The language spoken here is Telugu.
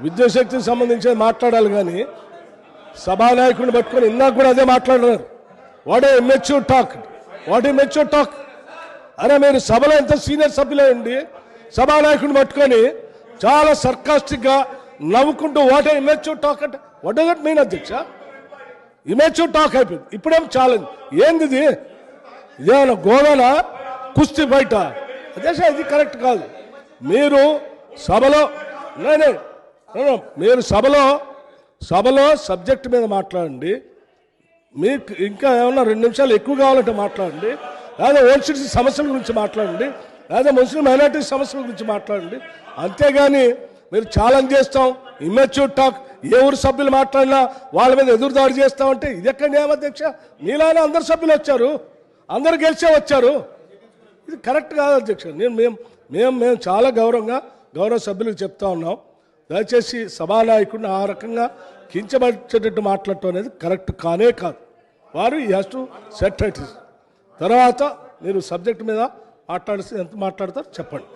విద్యాశక్తికి సంబంధించి మాట్లాడాలి కానీ సభానాయకుడిని పట్టుకొని ఇందాక కూడా అదే మాట్లాడారు. What a mature talk, what a mature talk. అరే మీరు సభలో ఎంత సీనియర్ సభ్యులే ఉండి సభానాయకుడిని పట్టుకొని చాలా సర్కాస్టిక్గా నవ్వుకుంటూ వాట్ ఏ ఇమెచ్యూర్ టాక్ అంటే వాట్ డస్ దట్ మీన్ అధ్యక్ష? ఇమెచ్యూర్ టాక్ అయిపోయింది. ఇప్పుడేం ఛాలెంజ్ ఏంది ఇది? ఇదేమన్నా గోవన కుస్తీ బయట అధ్యక్ష? ఇది కరెక్ట్ కాదు. మీరు సభలో మీరు సభలో సబ్జెక్ట్ మీద మాట్లాడండి. మీకు ఇంకా ఏమన్నా 2 నిమిషాలు ఎక్కువ కావాలంటే మాట్లాడండి, లేదా ఓల్డ్ సమస్యల గురించి మాట్లాడండి, లేదా ముస్లిం మైనార్టీ సమస్యల గురించి మాట్లాడండి. అంతేగాని మీరు ఛాలెంజ్ చేస్తాం ఇమ్మెచ్యూర్ టాక్, ఏ ఊరు సభ్యులు మాట్లాడినా వాళ్ళ మీద ఎదురుదాడి చేస్తామంటే ఇది ఎక్కడ న్యాయం అధ్యక్ష? మీలానే అందరు సభ్యులు వచ్చారు, అందరు గెలిచే వచ్చారు. ఇది కరెక్ట్ కాదు అధ్యక్ష. మేము చాలా గౌరవ సభ్యులకు చెప్తా ఉన్నాం. దయచేసి సభానాయకుడిని ఆ రకంగా కించబడిచేటట్టు మాట్లాడటం అనేది కరెక్ట్ కానే కాదు. వారు ఈ హ్యాస్ టు సెట్ ఇట్. తర్వాత మీరు సబ్జెక్ట్ మీద మాట్లాడితే ఎంత మాట్లాడతారు చెప్పండి.